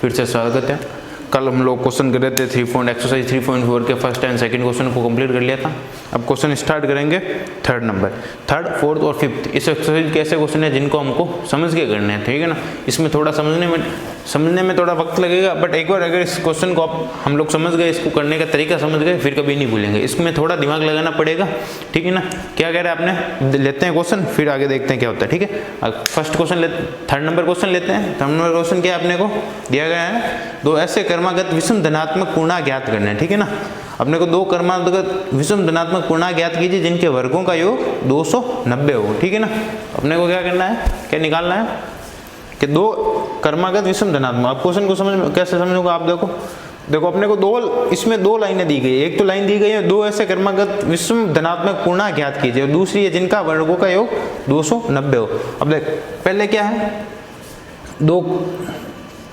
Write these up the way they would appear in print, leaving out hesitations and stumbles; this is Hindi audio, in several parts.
फिर से स्वागत है। कल हम लोग क्वेश्चन कर रहे थे एक्सरसाइज 3.4 के फर्स्ट एंड सेकंड क्वेश्चन को कंप्लीट कर लिया था। अब क्वेश्चन स्टार्ट करेंगे थर्ड नंबर, थर्ड, फोर्थ और फिफ्थ। इस एक्सरसाइज के ऐसे क्वेश्चन है जिनको हमको समझ के करने हैं, ठीक है ना। इसमें थोड़ा समझने में थोड़ा वक्त लगेगा, बट एक बार अगर इस क्वेश्चन को हम लोग समझ गए, इसको करने का तरीका समझ गए, फिर कभी नहीं भूलेंगे। इसमें थोड़ा दिमाग लगाना पड़ेगा, ठीक है ना। क्या कह रहे हैं आपने, लेते हैं क्वेश्चन, फिर आगे देखते हैं क्या होता है, ठीक है। अब first question third number question लेते हैं। थर्ड नंबर क्वेश्चन क्या अपने को दिया गया है, दो ऐसे क्रमागत विषम धनात्मक पूर्णांक ज्ञात करने हैं, ठीक है ना। अपने को दो क्रमागत विषम धनात्मक पूर्णांक ज्ञात कीजिए जिनके वर्गों का योग 290 हो, ठीक है ना। अपने को क्या करना है, क्या निकालना है कि दो क्रमागत विषम धनात्मक। आप क्वेश्चन को कैसे समझोगे आप, देखो अपने को इसमें दो लाइनें दी गई है। एक तो लाइन दी गई है दो ऐसे क्रमागत विषम धनात्मक पूर्णांक ज्ञात कीजिए, और दूसरी है जिनका वर्गों का योग 290 हो। अब देख पहले क्या है, दो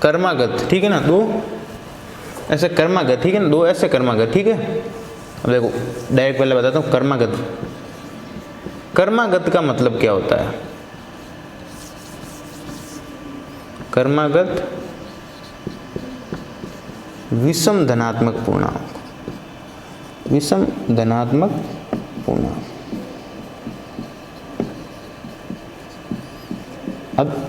कर्मागत, ठीक है ना, दो ऐसे कर्मागत, ठीक है ना, दो ऐसे कर्मागत, ठीक है। अब देखो डायरेक्ट पहले बताता हूँ, कर्मागत का मतलब क्या होता है। कर्मागत विषम धनात्मक पूर्णांक, विषम धनात्मक पूर्णांक। अब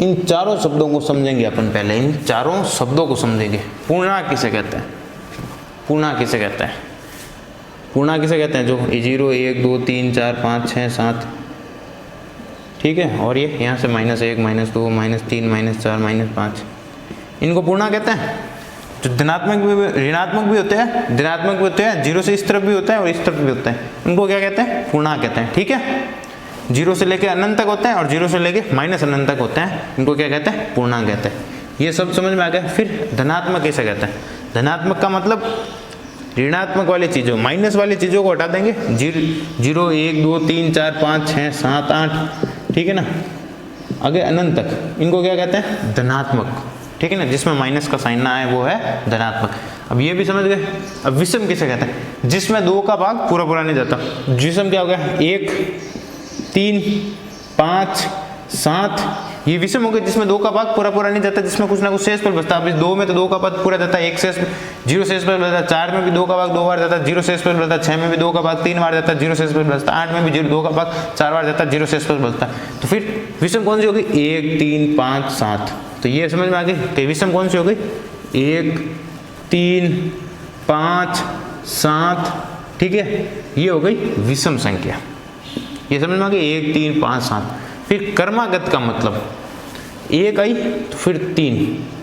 इन चारों शब्दों को समझेंगे अपन, पहले इन चारों शब्दों को समझेंगे। पूर्णांक किसे कहते हैं, पूर्णांक किसे कहते हैं, पूर्णांक किसे कहते हैं, जो 0 1 2 3 4 5 6 7, ठीक है। और ये यहाँ से -1 -2 -3 -4 -5, इनको पूर्णांक कहते हैं। जो धनात्मक भी ऋणात्मक भी होते हैं, धनात्मक भी होते हैं, 0 से इस तरफ भी होता है और इस तरफ भी होते हैं, इनको क्या कहते हैं, पूर्णांक कहते हैं, ठीक है। 0 से लेकर अनंत तक होते हैं और 0 से लेकर -अनंत तक होते हैं, इनको क्या कहते हैं, पूर्णांक कहते हैं। ये सब समझ में आ गया। फिर धनात्मक किसे कहते हैं, धनात्मक का मतलब ऋणात्मक वाली चीज़ों, माइनस वाली चीज़ों को हटा देंगे। 0 1 2 3 4 5 6 7 8, ठीक है ना, आगे अनंत तक, इनको क्या कहते हैं, धनात्मक, ठीक है ना। जिसमें माइनस का साइन ना आए वो है धनात्मक। अब ये भी समझ गए। अब विषम किसे कहते हैं, जिसमें 2 का भाग पूरा नहीं जाता। विषम क्या हो गया, 1 3 5 7, ये विषम हो गए जिसमें 2 का भाग पूरा नहीं जाता, जिसमें कुछ ना कुछ शेष पर बचता है। अब इस 2 में तो 2 का भाग पूरा जाता है, 1 शेष 0 शेष पर बचता है। 4 में भी 2 का भाग 2 बार जाता है, 0 शेष पर बचता है। 6 में भी 2 का भाग 3 बार जाता है, 0 शेष पर बचता है। 8 में भी 2 का भाग 4 बार जाता है, 0 शेष पर बचता है। तो फिर विषम कौन सी होगी, 1 3 5 7। तो ये समझ में आ गई कि विषम कौन सी हो गई, 1 3 5 7, ठीक है। ये हो गई विषम संख्या, ये समझ में आ गई, 1 3 5 7। फिर कर्मागत का मतलब 1 आई तो फिर 3,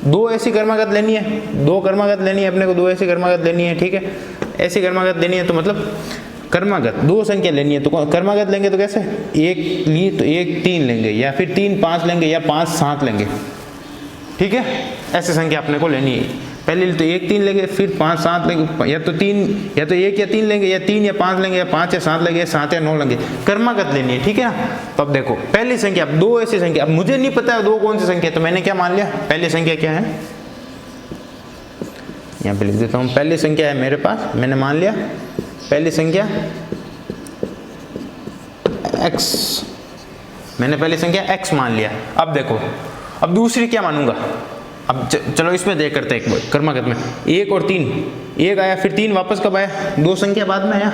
दो ऐसी कर्मागत लेनी है, दो कर्मागत लेनी है अपने को, दो ऐसी कर्मागत लेनी है, ठीक है। ऐसी कर्मागत लेनी है तो मतलब कर्मागत दो संख्या लेनी है, तो कर्मागत लेंगे तो कैसे, 1 लिए तो 1 3 लेंगे, या फिर 3 5 लेंगे, या 5 7 लेंगे, ठीक है। ऐसी संख्या अपने को लेनी है। पहले तो 1 3 लेंगे, फिर 5 7 लेंगे, या तो 1 या 3 लेंगे, या 3 या 5 लेंगे, या 5 या 7 लेंगे, 7 या 9 लेंगे। कर्मागत लेनी है, ठीक है ना। तो अब देखो पहली संख्या, अब दो ऐसी संख्या, अब मुझे नहीं पता है दो कौन सी संख्या, तो मैंने क्या मान लिया, पहली संख्या क्या है, यहाँ पे लिख देता हूँ। पहली संख्या है मेरे पास, मैंने मान लिया पहली संख्या x, मैंने पहली संख्या x मान लिया। अब देखो अब दूसरी क्या मानूंगा। अब चलो इसमें देख करते हैं एक बार, कर्मागत में 1 और 3, 1 आया, फिर 3 वापस कब आया, 2 संख्या बाद में आया,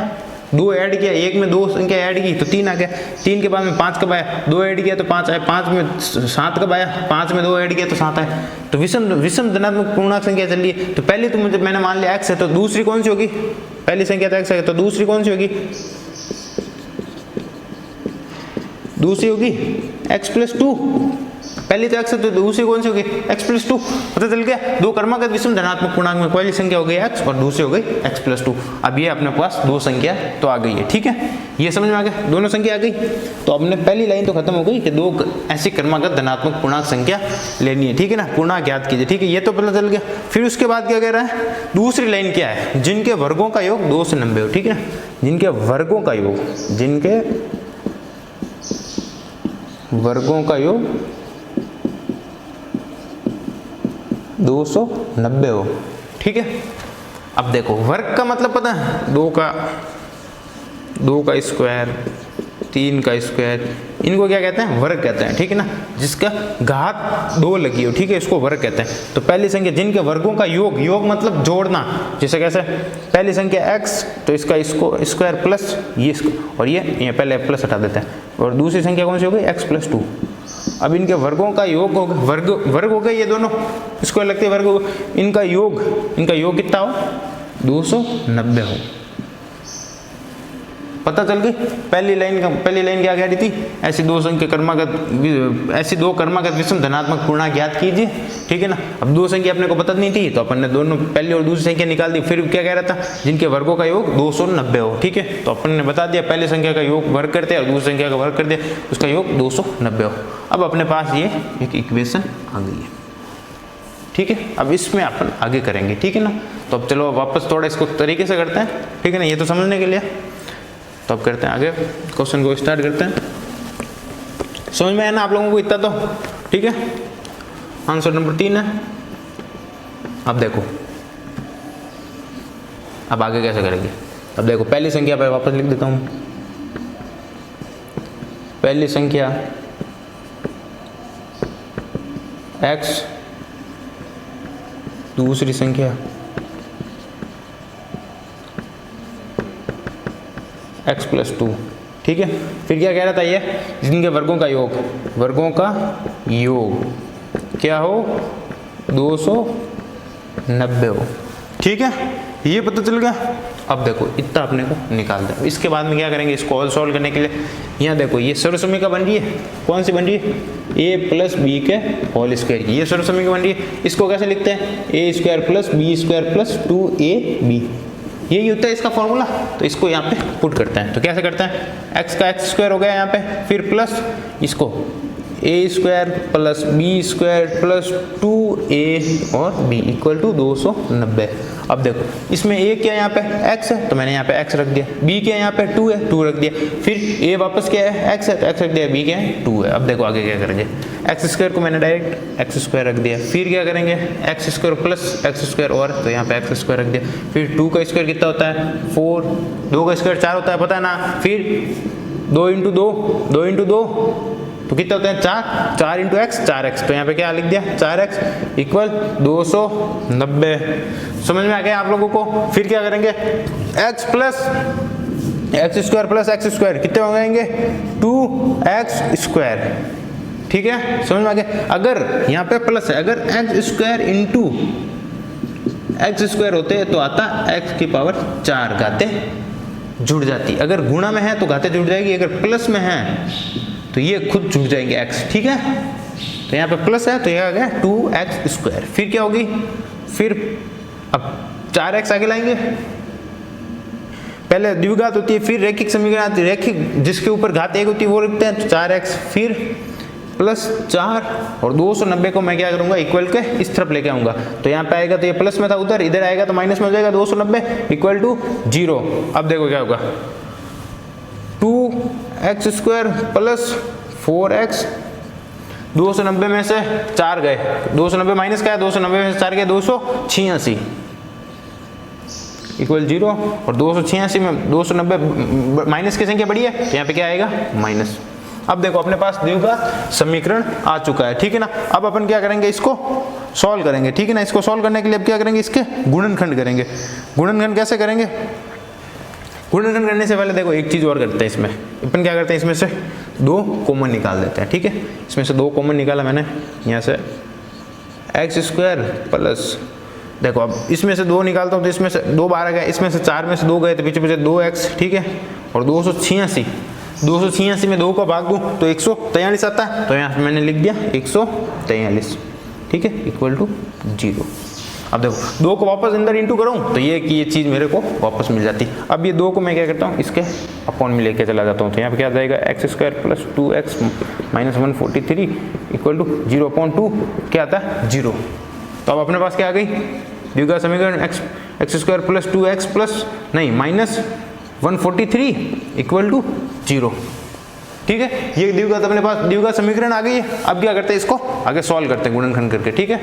2 ऐड किया, 1 में 2 संख्या ऐड की तो 3 आ गया। 3 के बाद में 5 कब आया, 2 ऐड किया तो 5 आया। 5 में 7 कब आया, 5 में 2 ऐड किया तो 7 आया। तो विषम धनात्मक पूर्णांक संख्या चल रही है। तो पहले तो मैंने मान लिया x है, तो दूसरी कौन सी होगी, पहली संख्या तो x है, तो दूसरी कौन सी होगी, दूसरी होगी x + 2। पहली तो x है तो दूसरी कौन सी होगी, x + 2। पता चल गया, दो कर्मागत विषम धनात्मक पूर्णांक में पहली संख्या हो गई x और दूसरी हो गई x + 2। अब ये अपने पास दो संख्या तो आ गई है, ठीक है। ये समझ में आ गया, दोनों संख्या आ गई। तो अपने पहली लाइन तो खत्म हो गई कि दो ऐसी कर्मागत धनात्मक पूर्णांक संख्या लेनी है, ठीक है ना, पूर्णांक ज्ञात कीजिए, ठीक है। ये तो पता चल गया। फिर उसके बाद क्या कह रहा है, दूसरी लाइन क्या है, जिनके वर्गों का योग 2 से 90 हो, ठीक है। जिनके वर्गों का योग, जिनके वर्गों का योग 290 हो, ठीक है। अब देखो वर्ग का मतलब पता है, 2 का स्क्वायर, 3 का स्क्वायर, इनको क्या कहते हैं, वर्ग कहते हैं, ठीक है ना, जिसका घात 2 लगी हो, ठीक है, इसको वर्ग कहते हैं। तो पहली संख्या जिनके वर्गों का योग, योग मतलब जोड़ना, जैसे कैसे, पहली संख्या x तो इसका इसको स्क्वायर प्लस ये इसको, और ये पहले प्लस हटा देते हैं, और दूसरी संख्या कौन सी हो गई, x + 2। अब इनके वर्गों का योग होगा, वर्ग हो गए ये दोनों, इसको लगते हैं वर्ग हो, इनका योग कितना हो, 290 हो। पता चल गई पहली लाइन क्या कह रही थी, ऐसी दो क्रमागत विषम धनात्मक पूर्णांक ज्ञात कीजिए, ठीक है ना। अब दो संख्या अपने को पता नहीं थी तो अपन ने दोनों पहली और दूसरी संख्या निकाल दी, फिर क्या कह रहा था, जिनके वर्गों का योग 290 हो, ठीक है। तो अपन ने बता दिया पहली संख्या का योग वर्ग करते हैं और दूसरी संख्या का वर्ग कर दिया, उसका योग 290 हो। अब अपने पास ये एक इक्वेशन आ गई है, ठीक है। अब इसमें अपन आगे करेंगे, ठीक है ना। तो अब चलो वापस थोड़ा इसको तरीके से करते हैं, ठीक है ना, ये तो समझने के लिए। तो अब करते हैं आगे, क्वेश्चन को स्टार्ट करते हैं। समझ में आया ना आप लोगों को इतना तो, ठीक है। आंसर नंबर 3 है। अब देखो अब आगे कैसे करेंगे। अब देखो पहली संख्या पे वापस लिख देता हूं, पहली संख्या x, दूसरी संख्या x + 2, ठीक है। फिर क्या कह रहा था ये, जिनके वर्गों का योग क्या हो, 290 हो, ठीक है। ये पता चल गया। अब देखो इतना अपने को निकाल दे। इसके बाद में क्या करेंगे, इसको सॉल्व करने के लिए यहाँ देखो ये सर्वसमीका बन रही है, कौन सी बन रही है, a + b के होल स्क्वायर की, ये सर्वसमीका बन रही है। इसको कैसे लिखते हैं, a² + b² + 2ab, यही होता है इसका फॉर्मूला। तो इसको यहाँ पे पुट करते हैं, तो कैसे करते हैं, x का x² हो गया यहाँ पे, फिर प्लस इसको a² + b² + 2a और b = 290। अब देखो इसमें a क्या है, यहाँ पे x है तो मैंने यहाँ पे x रख दिया, b क्या है यहाँ पे 2 है, 2 रख दिया, फिर a वापस क्या है, x है तो x रख दिया, b क्या है 2 है। अब देखो आगे क्या करेंगे, x² को मैंने डायरेक्ट x² रख दिया, फिर क्या करेंगे x² + x² और, तो यहाँ पे x² रख दिया, फिर 2 का स्क्वायर कितना होता है 4, 2 का स्क्वायर 4 होता है पता है ना, फिर 2 × 2 तो कितना होता है 4 × x 4x, तो यहाँ पे क्या लिख दिया 4x = 290। समझ में आ गया आप लोगों को। फिर क्या करेंगे, x + x² कितने हो जाएंगे 2x², ठीक है। समझ में आ गया। अगर यहाँ पे प्लस है, अगर x² होते तो आता x⁴ घाते जुड़ जाती, अगर गुणा में है तो घाते जुड़ जाएगी, अगर प्लस में है तो ये खुद जुड़ जाएंगे x, ठीक है। तो यहाँ पे प्लस है तो ये आ गया 2x²। फिर क्या होगी, फिर अब 4x आगे लाएंगे, पहले द्विघात होती है, फिर रैखिक समीकरण आती है, रैखिक जिसके ऊपर घात 1 होती है वो लिखते हैं, तो 4x फिर +4 और 290 को मैं क्या करूंगा इक्वल के इस तरफ लेके आऊंगा, तो यहाँ पे आएगा तो ये प्लस में था उधर, इधर आएगा तो माइनस में हो जाएगा, 290 = 0। अब देखो क्या होगा, 2x² + 4x, 290 में से 4 गए, 290 माइनस का है, 290 में से 4 गए 286 = 0, और 286 में 290 माइनस की संख्या बड़ी है तो यहाँ पे क्या आएगा माइनस। अब देखो अपने पास द्विघात समीकरण आ चुका है, ठीक है ना। अब अपन क्या करेंगे, इसको सॉल्व करेंगे, ठीक है ना। इसको सॉल्व करने के लिए अब क्या करेंगे, इसके गुणनखंड करेंगे। गुणनखंड कैसे करेंगे, गुणनखंड करने से पहले देखो एक चीज और करते हैं, इसमें अपन क्या करते हैं, इसमें से 2 कॉमन निकाल देते हैं, ठीक है। इसमें से 2 कॉमन निकाला मैंने, यहाँ से x² प्लस, देखो अब इसमें से 2 निकालता हूँ तो इसमें से 2 बाहर आ गया, इसमें से 4 में से 2 गए तो पीछे 2x, ठीक है। और 286 में 2 को भाग दूँ तो 143 आता है, तो यहाँ मैंने लिख दिया 143, ठीक है, = 0। अब देखो 2 को वापस अंदर इंटू करूँ तो ये चीज़ मेरे को वापस मिल जाती। अब ये 2 को मैं क्या करता हूँ, इसके अपॉन में लेके चला जाता हूँ, तो यहाँ पे क्या आ जाएगा x² + 2x - 143 = 0/2, क्या आता है 0। तो अब अपने पास क्या आ गई, द्विघात समीकरण x² + 2x - 143 = 0, ठीक है। ये द्विघात अपने पास द्विघात समीकरण आ गई है। अब क्या करते हैं, इसको आगे सॉल्व करते हैं गुणनखंड करके, ठीक है।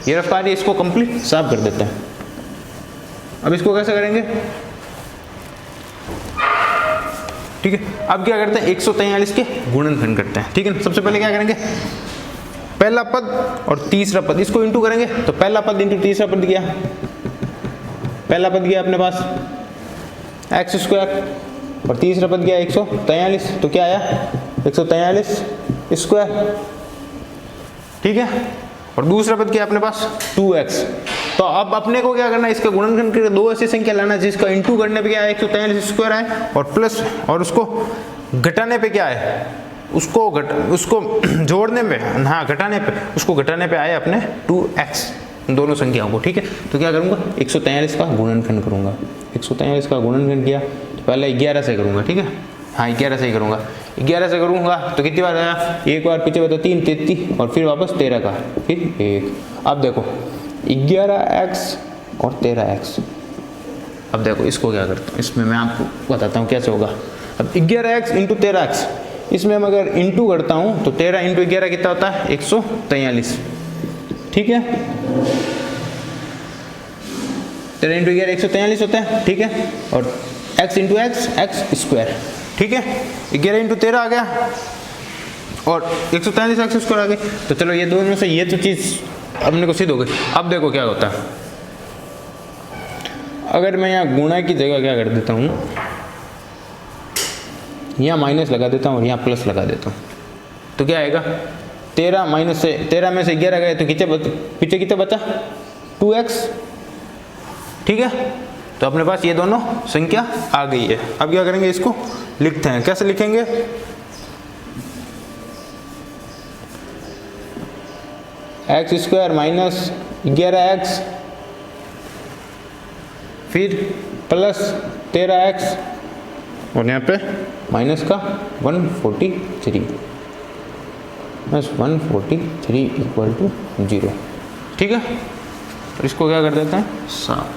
ये रफ कार्य इसको कंप्लीट साफ कर देते हैं। अब इसको कैसे करेंगे, ठीक है। अब क्या करते हैं 143 के गुणनखंड करते हैं, ठीक है। सबसे पहले क्या करेंगे, पहला पद और तीसरा पद इसको इंटू करेंगे, तो पहला पद इंटू तीसरा पद गया, पहला पद गया अपने पास एक्स स्क्वायर और तीसरा पद गया 143, तो क्या आया 143 स्क्वायर, ठीक है। और दूसरा पद क्या अपने पास 2x। तो अब अपने को क्या करना है, इसका गुणनखंड करके दो ऐसी संख्या लाना जिसका इंटू करने पे क्या है 143 स्क्वायर आए और प्लस और उसको घटाने पे क्या है उसको जोड़ने पे, हाँ घटाने पे, उसको घटाने पे आए अपने 2x दोनों संख्याओं को, ठीक है। तो क्या करूंगा 143 का गुणनखंड करूंगा, 143 का गुणनखंड किया तो पहले 11 से करूंगा, ठीक है। हाँ 11 से ही करूंगा, 11 से करूंगा तो कितनी बार आया, एक बार पीछे बता 3 33 और फिर वापस 13 का फिर 1। अब देखो 11x और 13x। अब देखो इसको क्या करता हूँ, इसमें मैं आपको बताता हूँ कैसे होगा। अब 11x इंटू 13x, इसमें हम अगर इंटू करता हूँ तो 13 इंटू 11 कितना होता है 143, ठीक है। 13 इंटू 11 143 होता है, ठीक है। और x इंटू x स्क्वायर, ठीक है। 11 इंटू 13 आ गया और 143 x स्क्वायर आ गई। तो चलो ये दोनों से ये तो चीज़ अपने को सिद्ध हो गई। अब देखो क्या होता है, अगर मैं यहाँ गुणा की जगह क्या कर देता हूँ, यहाँ माइनस लगा देता हूँ और यहाँ प्लस लगा देता हूँ, तो क्या आएगा 13 माइनस से 13 में से 11 गए तो पीछे कितना बचा 2x, ठीक है। तो अपने पास ये दोनों संख्या आ गई है। अब क्या करेंगे, इसको लिखते हैं, कैसे लिखेंगे, एक्स स्क्वायर माइनस 11x फिर प्लस 13x और यहाँ पे माइनस का 143 बस 143 इक्वल टू 0, ठीक है। तो इसको क्या कर देते हैं साफ,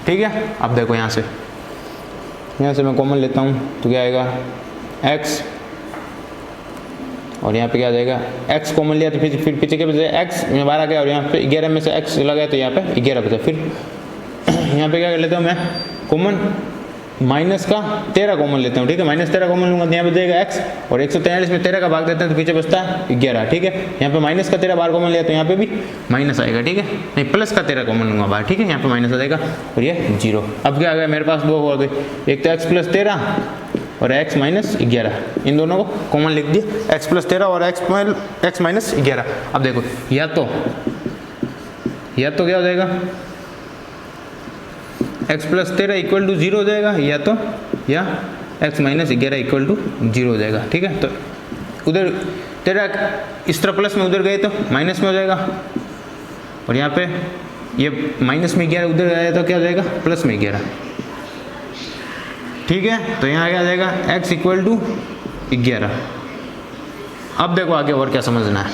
ठीक है। अब देखो यहाँ से मैं कॉमन लेता हूँ तो क्या आएगा x और यहाँ पे क्या आ जाएगा x कॉमन लिया तो फिर पीछे के बचे x में 12 गया और यहाँ पे 11 में से x लगाया तो यहाँ पे 11 बचा। फिर यहाँ पे क्या कर लेता हूँ मैं कॉमन माइनस का 13 कॉमन लेता हूँ, ठीक है। माइनस 13 कॉमन लूँगा तो यहाँ बचेगा x और 143 में 13 का भाग देते हैं तो पीछे बचता है 11, ठीक है। यहाँ पे माइनस का 13 बार कॉमन लिया तो यहाँ पे भी माइनस आएगा, ठीक है। नहीं प्लस का 13 कॉमन लूँगा बाहर, ठीक है। यहाँ पे माइनस आ जाएगा और ये 0। अब क्या आ गया मेरे पास दो हो गए, एक तो x प्लस 13 और x माइनस 11, इन दोनों को कॉमन लिख दिया x प्लस 13 और x माइनस 11। अब देखो या तो क्या हो जाएगा x प्लस 13 इक्वल टू 0 हो जाएगा या x माइनस 11 इक्वल टू 0 हो जाएगा, ठीक है। तो उधर 13 इस तरह प्लस में उधर गए तो माइनस में हो जाएगा और यहाँ पे ये माइनस में 11 उधर आया तो क्या हो जाएगा प्लस में 11, ठीक है। तो यहाँ क्या आ जाएगा x इक्वल टू 11। अब देखो आगे और क्या समझना है,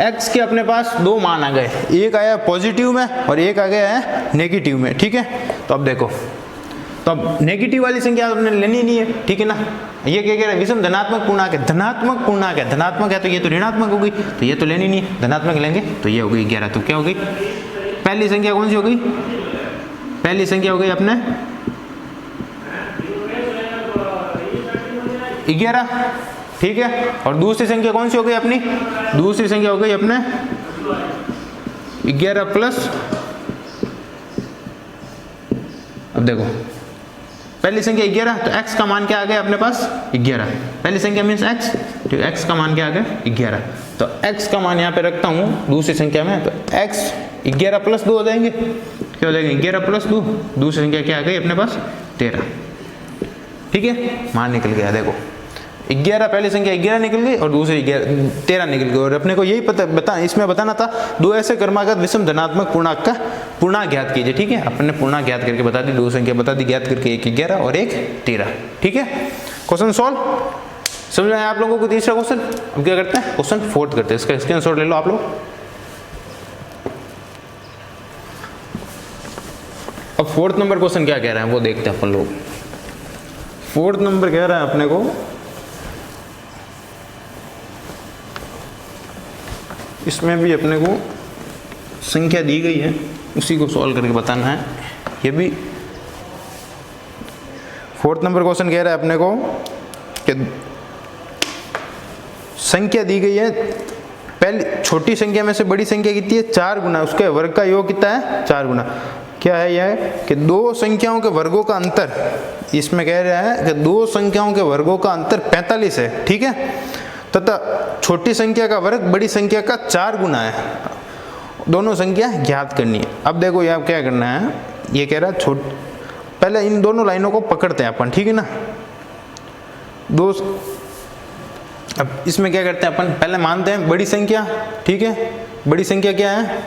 x के अपने पास दो मान आ गए, एक आया पॉजिटिव में और एक आ गया है नेगेटिव में, ठीक है। तो अब देखो, तो अब नेगेटिव वाली संख्या आपने लेनी नहीं है, ठीक है ना। ये क्या कह रहा है विषम धनात्मक पूर्णांक है, धनात्मक पूर्णांक है, धनात्मक है तो ये तो ऋणात्मक हो गई, तो ये तो लेनी नहीं है। धनात्मक लेंगे तो ये हो गई 11, तो क्या हो गई पहली संख्या कौन सी हो गई, पहली संख्या हो गई अपने 11, ठीक है। और दूसरी संख्या कौन सी हो गई अपनी, दूसरी संख्या हो गई अपने 11 प्लस, अब देखो पहली संख्या 11 तो x का मान क्या आ गया अपने पास 11, पहली संख्या मीन्स x, ठीक है। x का मान क्या आ गया 11, तो x का मान यहाँ पे रखता हूँ दूसरी संख्या में, तो x 11 प्लस 2 हो जाएंगे, क्या हो जाएंगे 11 प्लस 2, दूसरी संख्या क्या आ गई अपने पास 13, ठीक है। मान निकल गया, देखो 11 पहली संख्या 11 निकल गई और दूसरी 13 निकल गई। और अपने को यही इसमें बताना था दो ऐसे क्रमागत विषम धनात्मक पूर्णांक का पूर्णांक ज्ञात कीजिए, ठीक है। अपने पूर्णांक ज्ञात करके बता दी, दो संख्या बता दी ज्ञात करके, एक 11 और एक 13, ठीक है। क्वेश्चन सॉल्व समझ में आया आप लोगों को। तीसरा क्वेश्चन अब क्या करते हैं, क्वेश्चन फोर्थ करते हैं, इसका स्क्रीनशॉट ले लो आप लोग। अब फोर्थ नंबर क्वेश्चन क्या कह रहा है वो देखते हैं अपन लोग। फोर्थ नंबर कह रहा है अपने को इसमें भी अपने को संख्या दी गई है उसी को सॉल्व करके बताना है। ये भी 4th नंबर क्वेश्चन कह रहा है अपने को कि संख्या दी गई है, पहली छोटी संख्या में से बड़ी संख्या कितनी है 4 गुना, उसके वर्ग का योग कितना है 4 गुना। क्या है यह कि दो संख्याओं के वर्गों का अंतर, इसमें कह रहा है कि दो संख्याओं के वर्गों का अंतर 45 है, ठीक है, तथा छोटी संख्या का वर्ग बड़ी संख्या का 4 गुना है। दोनों संख्या ज्ञात करनी है। अब देखो यह क्या करना है, ये कह रहा है पहले इन दोनों लाइनों को पकड़ते हैं अपन, ठीक है ना। अब इसमें क्या करते हैं अपन, पहले मानते हैं बड़ी संख्या, ठीक है, बड़ी संख्या क्या है,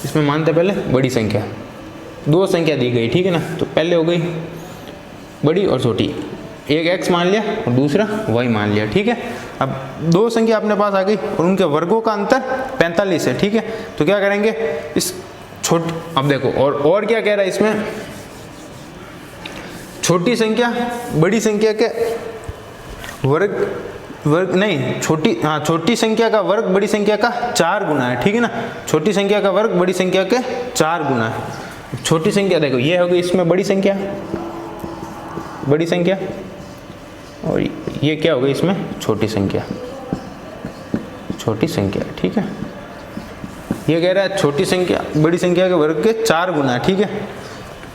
इसमें मानते हैं पहले बड़ी संख्या, दो संख्या दी गई, ठीक है ना, तो पहले हो गई बड़ी और छोटी, एक x मान लिया और दूसरा y मान लिया, ठीक है। अब दो संख्या अपने पास आ गई और उनके वर्गों का अंतर 45 है, ठीक है, तो क्या करेंगे इस अब देखो और क्या कह रहा है इसमें, छोटी संख्या बड़ी संख्या के वर्ग नहीं, छोटी संख्या का वर्ग बड़ी संख्या का 4 गुना है, ठीक है ना, छोटी संख्या का वर्ग बड़ी संख्या के 4 गुना है। छोटी संख्या देखो ये हो गई इसमें बड़ी संख्या और ये क्या हो गई इसमें छोटी संख्या, ठीक है। ये कह रहा है छोटी संख्या बड़ी संख्या के वर्ग के 4 गुना है, ठीक है,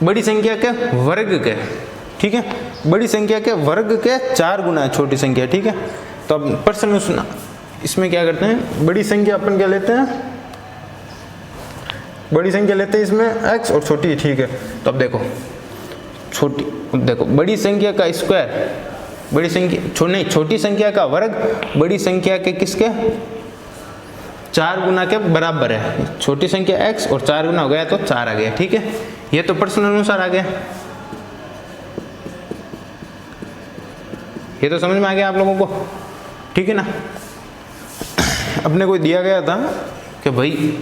बड़ी संख्या के वर्ग के, ठीक है, बड़ी संख्या के वर्ग के 4 गुना है छोटी संख्या, ठीक है। तो अब प्रश्न सुना, इसमें क्या करते हैं, बड़ी संख्या अपन क्या लेते हैं, बड़ी संख्या लेते हैं इसमें x और छोटी, ठीक है। तो अब देखो बड़ी संख्या का स्क्वायर बड़ी संख्या छोटी संख्या का वर्ग बड़ी संख्या के किसके 4 गुना के बराबर है। छोटी संख्या x और 4 गुना हो गया तो 4 आ गया, ठीक है। ये तो प्रश्न अनुसार आ गया, ये तो समझ में आ गया आप लोगों को, ठीक है ना। अपने को दिया गया था कि भाई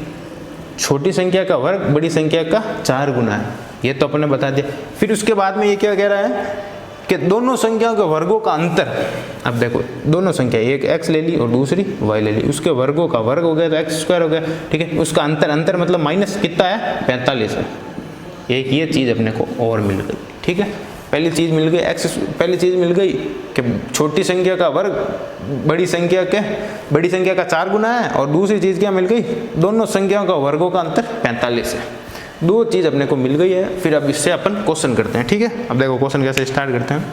छोटी संख्या का वर्ग बड़ी संख्या का 4 गुना है, ये तो अपने बता दिया। फिर उसके बाद में ये क्या कह रहा है कि दोनों संख्याओं के वर्गों का अंतर, अब देखो दोनों संख्या, एक x ले ली और दूसरी y ले ली, उसके वर्गों का वर्ग हो गया तो x² हो गया, ठीक है। उसका अंतर मतलब माइनस कितना है 45 है। ये चीज़ अपने को और मिल गई, ठीक है। पहली चीज़ मिल गई पहली चीज़ मिल गई कि छोटी संख्या का वर्ग बड़ी संख्या का 4 गुना है, और दूसरी चीज़ क्या मिल गई, दोनों संख्याओं का वर्गों का अंतर 45 है। दो चीज़ अपने को मिल गई है। फिर अब इससे अपन क्वेश्चन करते हैं, ठीक है। अब देखो क्वेश्चन कैसे स्टार्ट करते हैं।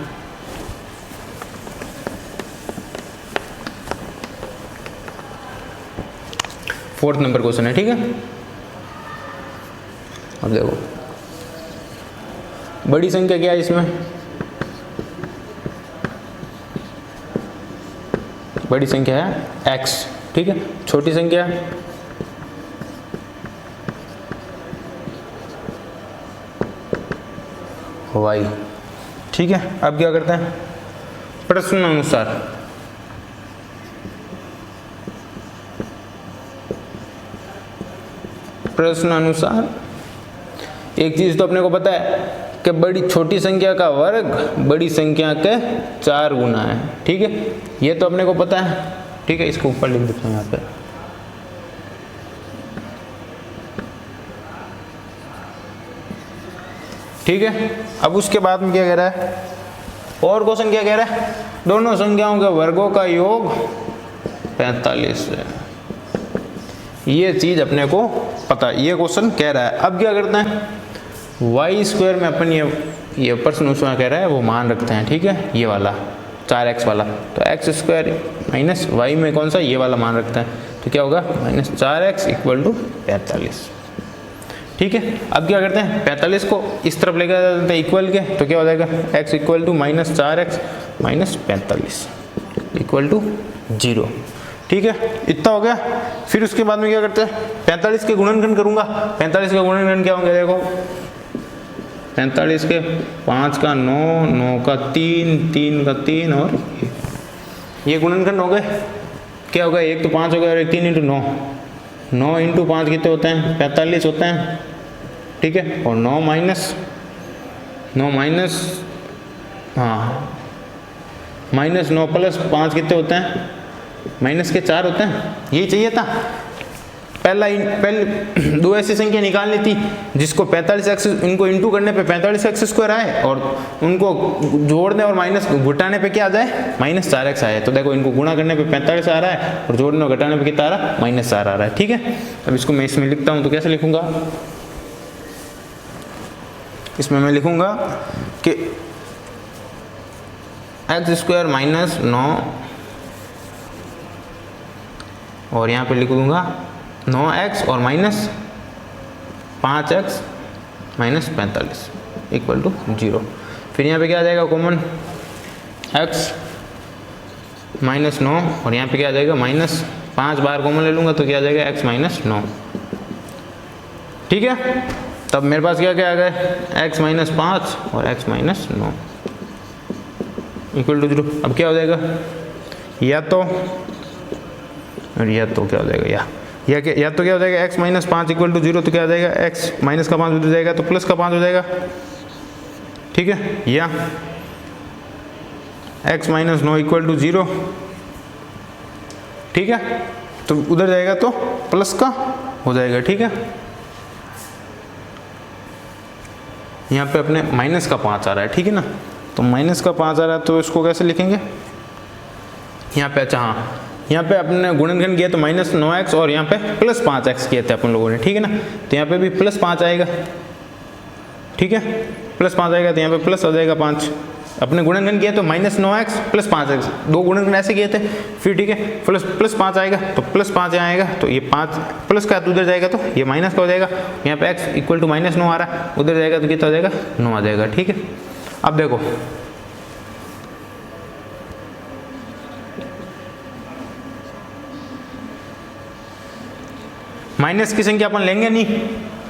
फोर्थ नंबर क्वेश्चन है, ठीक है। अब देखो बड़ी संख्या क्या है इसमें, बड़ी संख्या है x, ठीक है। छोटी संख्या y, ठीक है। अब क्या करते हैं, प्रश्न अनुसार एक चीज तो अपने को पता है कि छोटी संख्या का वर्ग बड़ी संख्या के 4 गुना है, ठीक है, ये तो अपने को पता है, ठीक है। इसको ऊपर लिख देते हैं यहाँ पे, ठीक है। अब उसके बाद में क्या कह रहा है, और क्वेश्चन क्या कह रहा है, दोनों संख्याओं के वर्गों का योग 45 है। ये चीज अपने को पता, ये क्वेश्चन कह रहा है। अब क्या करते हैं, y² में अपन ये प्रश्न उसमें कह रहा है वो मान रखते हैं, ठीक है, ये वाला 4x वाला, तो x² माइनस y में कौन सा, ये वाला मान रखते हैं, तो क्या होगा -4x = 45, ठीक है। अब क्या करते हैं, 45 को इस तरफ लेकर जाते हैं इक्वल के, तो क्या हो जाएगा x = -4x - 45 = 0, ठीक है। इतना हो गया। फिर उसके बाद में क्या करते हैं, 45 के गुणनखंड करूंगा। 45 का गुणनखंड क्या होंगे, देखो 45 के 5 का 9, 9 का 3, 3 का 3 और ये गुणनखंड हो गए। क्या होगा, एक तो 5 हो गया और एक 3 × 9, 9 × 5 कितने होते हैं 45 होते हैं, ठीक है। और 9 माइनस -9 + 5 कितने होते हैं, -4 होते हैं। यही चाहिए था, पहले दो ऐसी संख्या निकालनी थी जिसको 45x इनको इंटू करने पे 45x² आए और उनको जोड़ने और माइनस घटाने पे क्या आ जाए -4x आए। तो देखो इनको गुणा करने पे 45 आ रहा है और जोड़ने और घटाने पे कितना आ रहा है -4 आ रहा है। ठीक है, अब इसको मैं इसमें लिखता हूँ तो कैसे लिखूंगा, इसमें मैं लिखूंगा कि x² -9 और यहाँ पे लिख दूंगा 9x और -5x -45 इक्वल टू 0। फिर यहाँ पे क्या आ जाएगा कॉमन, x -9 और यहाँ पे क्या आ जाएगा -5 बार कॉमन ले लूँगा तो क्या आ जाएगा x -9। ठीक है, तब मेरे पास क्या क्या आ गया x -5 और x -9 इक्वल टू 0। अब क्या हो जाएगा, या तो और या तो क्या हो जाएगा या तो क्या हो जाएगा x -5 इक्वल टू 0, तो क्या हो जाएगा x माइनस का 5 हो जाएगा तो प्लस का 5 हो जाएगा। ठीक है, या x -9 इक्वल टू 0। ठीक है, तो उधर जाएगा तो प्लस का हो जाएगा। ठीक है, यहाँ पे अपने माइनस का 5 आ रहा है। ठीक है ना, तो माइनस का 5 आ रहा है तो इसको कैसे लिखेंगे, यहाँ पे अच्छा हाँ यहाँ पे अपने गुणनखंड किया तो -9x और यहाँ पे +5x किए थे अपन लोगों ने। ठीक है ना, तो यहाँ पे भी +5 आएगा। ठीक है, +5 आएगा तो यहाँ पे प्लस आ जाएगा 5। अपने गुणनखंड किया तो -9x +5x, दो गुणनखंड ऐसे किए थे। फिर ठीक है +5 आएगा तो +5 यहाँ आएगा तो ये 5 प्लस का उधर जाएगा तो ये माइनस का हो जाएगा। यहाँ पे x इक्वल टू -9 आ रहा है, उधर जाएगा तो कितना हो जाएगा 9 आ जाएगा। ठीक है, अब देखो माइनस की संख्या अपन लेंगे नहीं।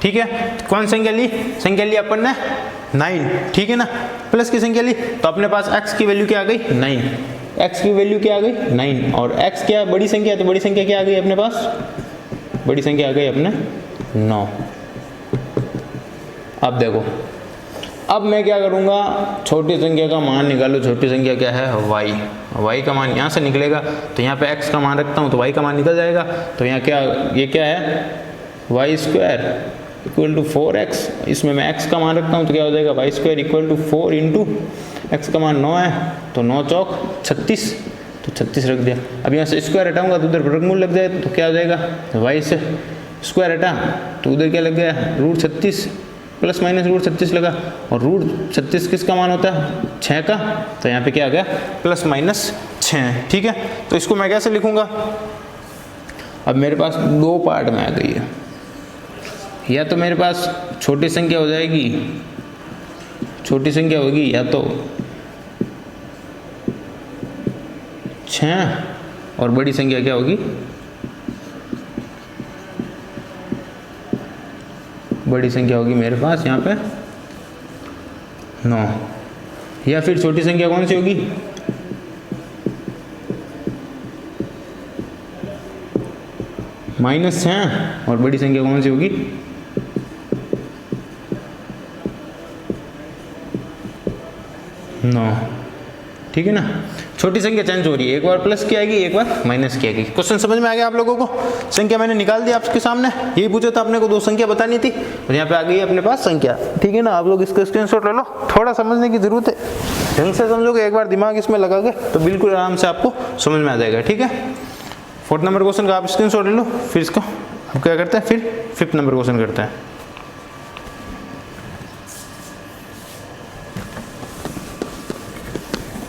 ठीक है, कौन संख्या ली, संख्या ली अपन ने 9। ठीक है ना, प्लस की संख्या ली तो अपने पास x की वैल्यू क्या आ गई 9, x की वैल्यू क्या आ गई 9 और x क्या बड़ी संख्या है तो बड़ी संख्या क्या आ गई अपने पास, बड़ी संख्या आ गई अपने 9। अब देखो अब मैं क्या करूँगा, छोटी संख्या का मान निकालो। छोटी संख्या क्या है y, y का मान यहाँ से निकलेगा तो यहाँ पे x का मान रखता हूँ तो y का मान निकल जाएगा। तो यहाँ क्या ये क्या है y² इक्वल टू 4x, इसमें मैं x का मान रखता हूँ तो क्या हो जाएगा y² equal to 4 into x का मान 9 है तो 9 चौक 36 तो 36 रख दिया। अब यहाँ से स्क्वायर हटाऊंगा तो उधर वर्गमूल लग जाए तो क्या हो जाएगा y से स्क्वायर हटा तो उधर क्या लग गया √36 प्लस माइनस √36 लगा और √36 किसका मान होता है 6 का, तो यहाँ पे क्या आ गया +/6। ठीक है, तो इसको मैं कैसे लिखूंगा, अब मेरे पास दो पार्ट में आ गई है। या तो मेरे पास छोटी संख्या हो जाएगी, छोटी संख्या होगी या तो 6 और बड़ी संख्या क्या होगी, बड़ी संख्या होगी मेरे पास यहाँ पे 9। या फिर छोटी संख्या कौन सी होगी, -6 और बड़ी संख्या कौन सी होगी 9। ठीक है ना, छोटी संख्या चेंज हो रही है, एक बार प्लस की आएगी एक बार माइनस की आएगी। क्वेश्चन समझ में आ गया आप लोगों को, संख्या मैंने निकाल दी आपके सामने, यही पूछा था अपने को, दो संख्या बतानी थी और यहाँ पे आ गई है अपने पास संख्या। ठीक है ना, आप लोग इसका स्क्रीनशॉट ले लो, थोड़ा समझने की जरूरत है, ढंग से समझोगे, एक बार दिमाग इसमें लगा के तो बिल्कुल आराम से आपको समझ में आ जाएगा। ठीक है, 4th नंबर क्वेश्चन का आप स्क्रीनशॉट ले लो, फिर इसको अब क्या करते हैं, फिर 5th नंबर क्वेश्चन करते हैं।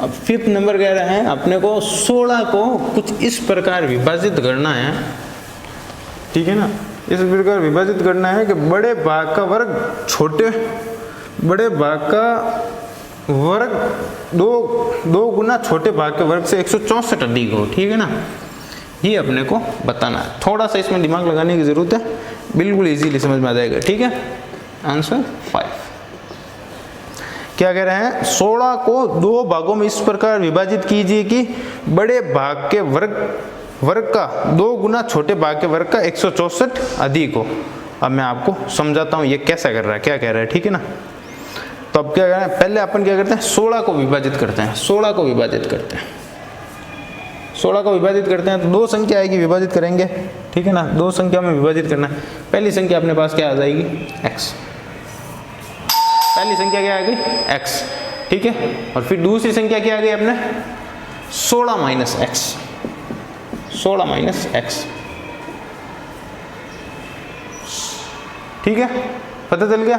अब 5th नंबर कह रहे हैं अपने को 16 को कुछ इस प्रकार विभाजित करना है। ठीक है ना, इस प्रकार विभाजित करना है कि बड़े भाग का वर्ग छोटे बड़े भाग का वर्ग दो गुना छोटे भाग के वर्ग से 164 अधिक हो। ठीक है ना, ये अपने को बताना है, थोड़ा सा इसमें दिमाग लगाने की जरूरत है, बिल्कुल इजीली समझ में आ जाएगा। ठीक है, आंसर 5 क्या कह रहे हैं, 16 को दो भागों में इस प्रकार विभाजित कीजिए कि बड़े भाग के वर्ग का 2 गुना छोटे भाग के वर्ग का 164 अधिक हो। अब मैं आपको समझाता हूं ये कैसा कर रहा है, क्या कह रहा है। ठीक है ना, तो अब क्या कह रहे हैं, पहले अपन क्या करते हैं 16 को विभाजित करते हैं, 16 को विभाजित करते हैं, 16 को विभाजित करते हैं तो दो संख्या आएगी, विभाजित करेंगे, ठीक है ना, दो संख्या में विभाजित करना है। पहली संख्या अपने पास क्या आ जाएगी, x, पहली संख्या क्या आ गई, x, ठीक है। और फिर दूसरी संख्या क्या आ गई अपने 16 माइनस x, 16 माइनस x, ठीक है, पता चल गया।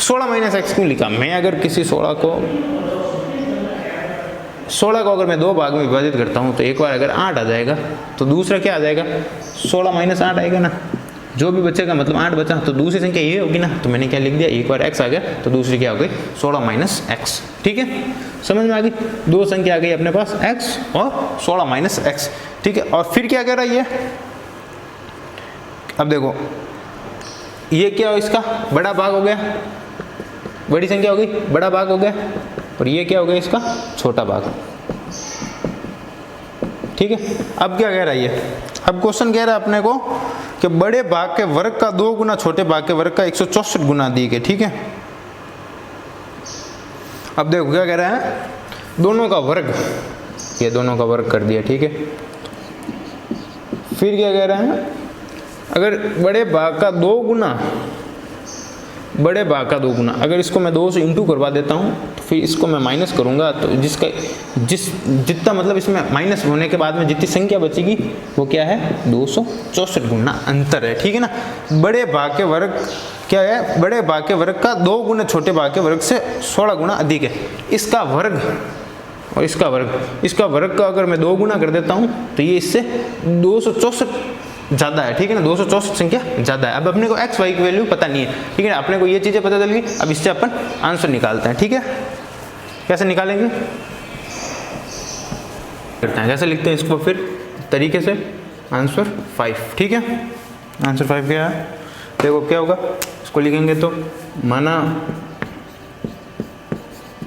16 माइनस x क्यों लिखा, मैं अगर किसी 16 को अगर मैं दो भाग में विभाजित करता हूँ तो एक बार अगर 8 आ जाएगा तो दूसरा क्या आ जाएगा, 16 माइनस 8 आएगा ना, जो भी बचेगा मतलब 8 बचा तो दूसरी संख्या ये होगी ना, तो मैंने क्या लिख दिया, एक बार x आ गया तो दूसरी क्या हो गई 16 माइनस x, ठीक है, समझ में आ गई। दो संख्या आ गई अपने पास x और 16 माइनस x, ठीक है। और फिर क्या कह रहा है ये, अब देखो ये क्या हो, इसका बड़ा भाग हो गया, बड़ी संख्या हो गई, बड़ा भाग हो गया, और ये क्या हो गया इसका छोटा भाग, ठीक है। अब क्या कह रहा है ये, अब क्वेश्चन कह रहा है अपने को कि बड़े भाग के वर्ग का 2 गुना छोटे भाग के वर्ग का 164 गुना दिए गए, ठीक है। अब देखो क्या कह रहा है, दोनों का वर्ग, ये दोनों का वर्ग कर दिया, ठीक है। फिर क्या कह रहा है, अगर बड़े भाग का 2 गुना, बड़े भाग का 2 गुना, अगर इसको मैं 2 से इंटू करवा देता हूँ तो फिर इसको मैं माइनस करूँगा तो जितना मतलब इसमें माइनस होने के बाद में जितनी संख्या बचेगी वो क्या है 264 गुना अंतर है, ठीक है ना। बड़े भाग के वर्ग क्या है, बड़े भाग के वर्ग का 2 गुना छोटे भाग के वर्ग से 16 गुना अधिक है। इसका वर्ग और इसका वर्ग का अगर मैं 2 गुना कर देता हूँ तो ये इससे 264 ज़्यादा है, ठीक है ना, 264 संख्या ज़्यादा है। अब अपने को x y की वैल्यू पता नहीं है, ठीक है ना, अपने को ये चीज़ें पता चल गई। अब इससे अपन आंसर निकालते हैं, ठीक है। कैसे निकालेंगे, करते हैं, कैसे लिखते हैं इसको फिर तरीके से, आंसर 5, ठीक है। आंसर 5 क्या है, देखो क्या होगा, इसको लिखेंगे तो माना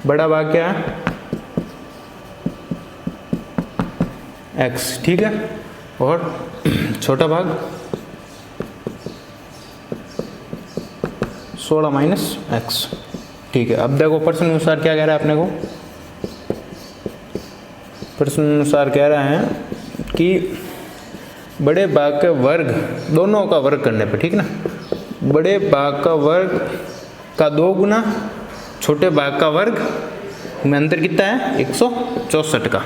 बड़ा भाग क्या है x, ठीक है, और छोटा भाग 16 माइनस x, ठीक है। अब देखो प्रश्न अनुसार क्या कह रहा है अपने को, प्रश्न अनुसार कह रहा है कि बड़े भाग के वर्ग, दोनों का वर्ग करने पे, ठीक है ना, बड़े भाग का वर्ग का 2 गुना छोटे भाग का वर्ग में अंतर कितना है 164 का,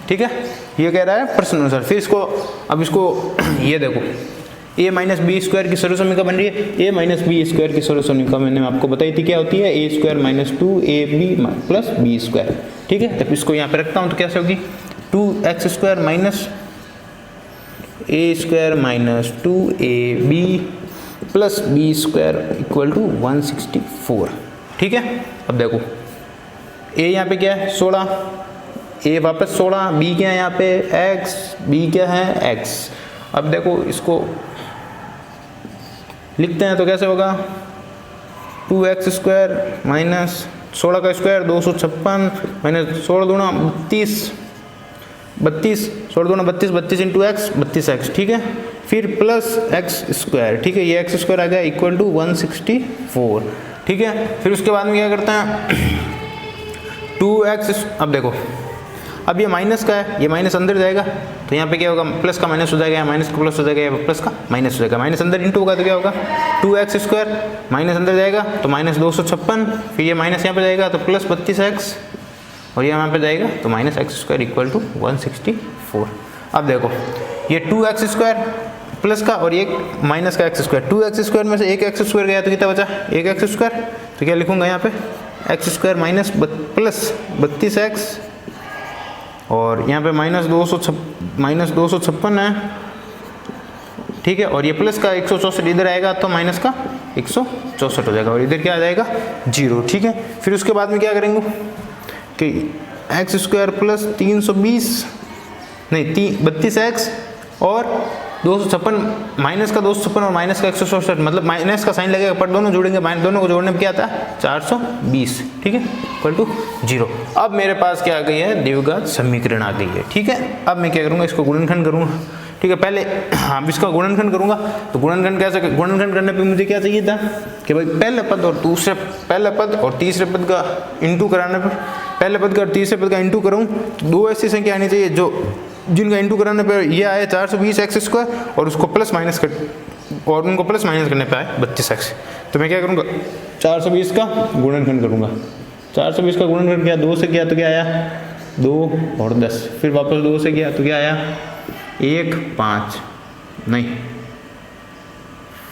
ठीक है, ये कह रहा है प्रश्न अनुसार। फिर इसको, अब इसको ये देखो, a माइनस बी स्क्वायर की सर्वसमीका बन रही है। a माइनस बी स्क्वायर की सर्वसमीका मैंने आपको बताई थी क्या होती है, a square minus 2ab plus B square, ठीक है। तब इसको यहाँ पे रखता हूँ तो कैसे होगी, 2x square minus a square minus 2ab plus B square equal to 164, ठीक है। अब देखो a यहाँ पे क्या है 16, a वापस 16, b क्या है यहाँ पे x, b क्या है x। अब देखो इसको लिखते हैं तो कैसे होगा, 2x स्क्वायर माइनस 16 का स्क्वायर 256 माइनस 16 दूना 32, 16 दूना 32, 32 इंटू एक्स 32x, ठीक है। फिर प्लस x स्क्वायर, ठीक है, ये x स्क्वायर आ गया इक्वल टू 164, ठीक है। फिर उसके बाद में क्या करते हैं 2x, अब देखो अब ये माइनस का है, ये माइनस अंदर जाएगा तो यहाँ पे क्या होगा, प्लस का माइनस हो जाएगा, माइनस का प्लस हो जाएगा, या प्लस का माइनस हो जाएगा, माइनस अंदर इंटू होगा तो क्या होगा 2x स्क्वायर, माइनस अंदर जाएगा तो माइनस 256, फिर ये माइनस यहाँ पे जाएगा तो प्लस 32x, और ये यहाँ पे जाएगा तो minus x square equal to 164। अब देखो ये 2x स्क्वायर प्लस का और ये माइनस का x स्क्वायर, 2x स्क्वायर में से एक x स्क्वायर गया तो कितना बचा, एक x स्क्वायर, तो क्या लिखूंगा यहाँ पे x square minus plus 32x, और यहाँ पे माइनस 256 है, ठीक है, और ये प्लस का 164 इधर आएगा तो माइनस का 164 हो जाएगा, और इधर क्या आ जाएगा 0, ठीक है। फिर उसके बाद में क्या करेंगे कि एक्स स्क्वायर प्लस 320 नहीं 32x और 256, माइनस का 256 और माइनस का 164, मतलब माइनस का साइन लगेगा पर दोनों जोड़ेंगे, दोनों को जोड़ने में क्या आता है 420, ठीक है, इक्वल टू 0। अब मेरे पास क्या आ गई है, द्विघात समीकरण आ गई है, ठीक है। अब मैं क्या करूँगा, इसको गुणनखंड करूँगा, ठीक है। पहले अब इसका गुणनखंड करूँगा तो गुणनखंड कैसे, गुणनखंड करने पे मुझे क्या चाहिए था कि भाई पहले पद और तीसरे पद का इंटू कराने पर, पहले पद का और तीसरे पद का इंटू करूँ तो दो ऐसी संख्या आनी चाहिए जो जिनका इंटू कराने पे ये आया 420x² और उसको प्लस माइनस कर और उनको प्लस माइनस करने पे आया 32x। तो मैं क्या करूँगा 420 का गुणनखंड करूँगा। 420 का गुणनखंड किया 2 से किया तो क्या आया 2 और 10, फिर वापस 2 से किया तो क्या आया 1 5 नहीं,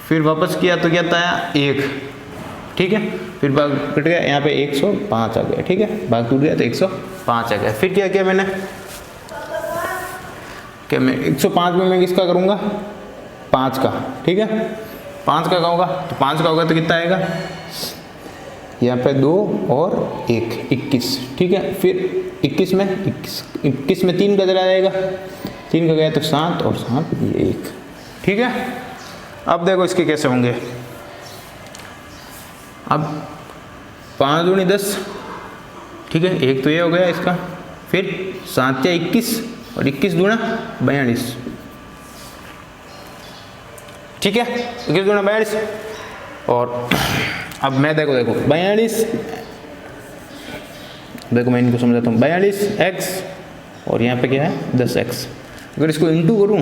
फिर वापस किया तो क्या आया 1, ठीक है, फिर भाग कट गया, यहाँ पे 105 आ गया, ठीक है, भाग टूट गया तो 105 आ गया। फिर क्या किया मैंने कि मैं 105 में मैं किसका करूँगा 5 का, ठीक है, 5 का होगा तो 5 का होगा तो कितना आएगा यहाँ पे 2 और 1 21, ठीक है, फिर 21 में 3 का चला जाएगा, 3 का गया तो 7 और 7 ये 1, ठीक है। अब देखो इसके कैसे होंगे, अब 5 दूनी 10, ठीक है, एक तो ये हो गया इसका, फिर 7 या 21 और 21 दूना 42, ठीक है, 21 दूना 42 और अब मैं देखो 42, देखो मैं इनको समझाता हूँ 42x और यहाँ पे क्या है 10x। अगर इसको इंटू करूँ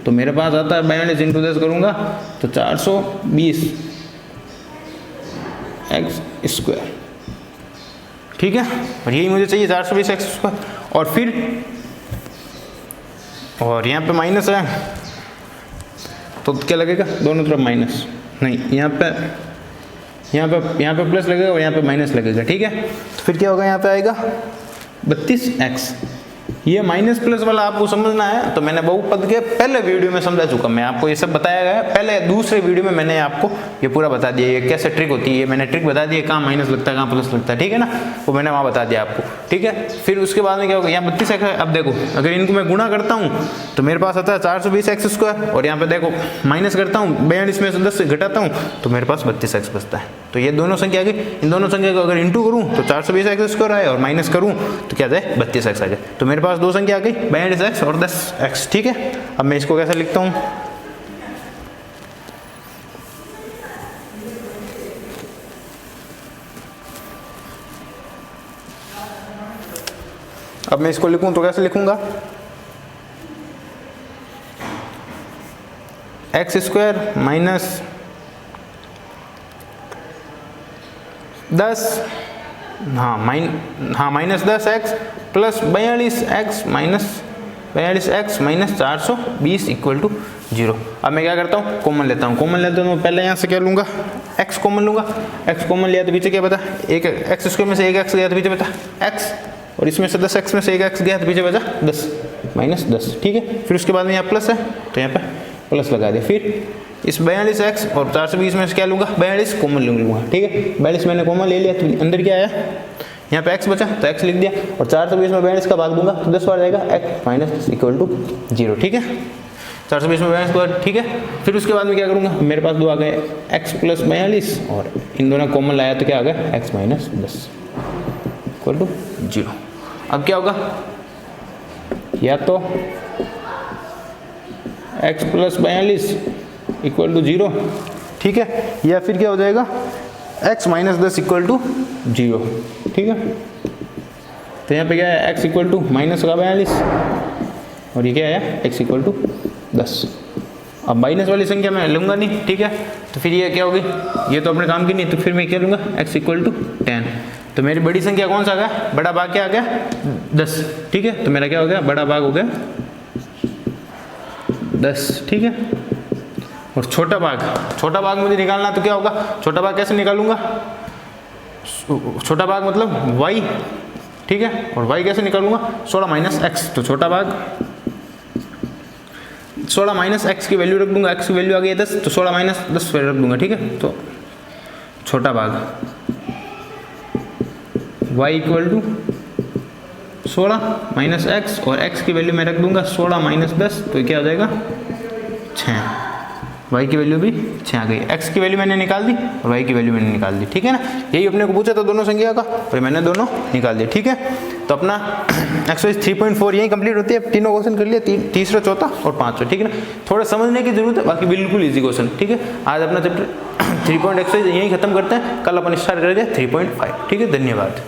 तो मेरे पास आता है 42 इंटू 10 करूँगा तो 420x², ठीक है, और यही मुझे चाहिए 420x²। और फिर और यहाँ पे माइनस है तो क्या लगेगा दोनों तरफ माइनस, नहीं यहाँ पे प्लस लगेगा और यहाँ पे माइनस लगेगा, ठीक है। तो फिर क्या होगा यहाँ पे आएगा 32x। ये माइनस प्लस वाला आपको समझना है तो मैंने बहुपद के पहले वीडियो में समझा चुका, मैं आपको ये सब बताया गया है पहले, दूसरे वीडियो में मैंने आपको ये पूरा बता दिया ये कैसे ट्रिक होती है, मैंने ट्रिक बता दी कहाँ माइनस लगता है कहाँ प्लस लगता है, ठीक है ना, वो मैंने वहाँ बता दिया आपको, ठीक है। फिर उसके बाद में क्या होगा यहाँ 32x है। अब देखो अगर इनको मैं गुणा करता हूँ तो मेरे पास आता है 420x² और यहाँ पे देखो माइनस करता हूँ 42 में से 10 से घटाता हूँ तो मेरे पास 32x बचता है। तो ये दोनों संख्या आ गई, इन दोनों संख्या को अगर इंटू करूँ तो 420x² आए और माइनस करूँ तो क्या जाए 32x आ जाए। तो मेरे पास दो संख्या आ गई 42x और 10x, ठीक है। अब मैं इसको कैसे लिखता हूँ, अब मैं इसको लिखूं तो कैसे लिखूंगा x² minus 10 minus 10x plus 42x minus 420 equal to 0। अब मैं क्या करता हूँ कॉमन लेता हूँ, पहले यहाँ से क्या लूँगा x कॉमन लूँगा, x कॉमन लिया तो पीछे क्या बता एक x² में से एक x गया तो पीछे बता x और इसमें से 10x में से एक x गया तो पीछे बचा 10 माइनस 10, ठीक है। फिर उसके बाद में यहाँ प्लस है तो यहाँ पे प्लस लगा दिया, फिर इस 42x और 420 में से क्या लूँगा 42 कॉमन लूँगा, ठीक है। 42 मैंने कॉमन ले लिया तो अंदर क्या आया यहाँ पे x बचा तो x लिख दिया और 420 में 42 का भाग दूंगा तो 10 बार जाएगा x माइनस 10 इक्वल टू 0, ठीक है। 420 में 42 का, ठीक है। फिर उसके बाद में क्या करूँगा, मेरे पास दो आ गए x प्लस 42 और इन दोनों कॉमन लाया तो क्या आ गया x माइनस 10 इक्वल टू 0। अब क्या होगा या तो x प्लस 42 इक्वल टू 0, ठीक है, या फिर क्या हो जाएगा x माइनस 10 इक्वल टू 0, ठीक है। तो यहाँ पे क्या है x इक्वल टू माइनस का 42 और ये क्या है x इक्वल टू 10। अब माइनस वाली संख्या मैं लूँगा नहीं, ठीक है, तो फिर ये क्या होगी, ये तो अपने काम की नहीं, तो फिर मैं क्या लूँगा x इक्वल टू 10। तो मेरी बड़ी संख्या कौन सा आ गया, बड़ा भाग क्या आ गया 10, ठीक है। तो मेरा क्या हो गया बड़ा भाग हो गया 10, ठीक है। और छोटा भाग मुझे निकालना तो क्या होगा, छोटा भाग कैसे निकालूंगा, छोटा भाग मतलब y, ठीक है, और y कैसे निकालूंगा 16 माइनस x। तो छोटा भाग 16 माइनस x की वैल्यू रख दूंगा, x की वैल्यू आ गई है 10 तो 16 माइनस 10 रख दूंगा, ठीक है। तो छोटा भाग y equal to 16 minus x और x की वैल्यू मैं रख दूंगा 16 माइनस 10 तो क्या हो जाएगा 6, y की वैल्यू भी 6 आ गई, x की वैल्यू मैंने निकाल दी और y की वैल्यू मैंने निकाल दी, ठीक है ना। यही अपने को पूछा था दोनों संख्या का और मैंने दोनों निकाल दिए, ठीक है। तो अपना एक्सरसाइज 3.4 यही कंप्लीट होती है, तीनों क्वेश्चन कर लिए, तीसरा चौथा और पांचवा, ठीक है ना। थोड़ा समझने की जरूरत है, बाकी बिल्कुल ईजी क्वेश्चन, ठीक है। आज अपना चैप्टर 3 एक्सरसाइज यही खत्म करते हैं, कल अपन स्टार्ट करेंगे 3.5, ठीक है। धन्यवाद।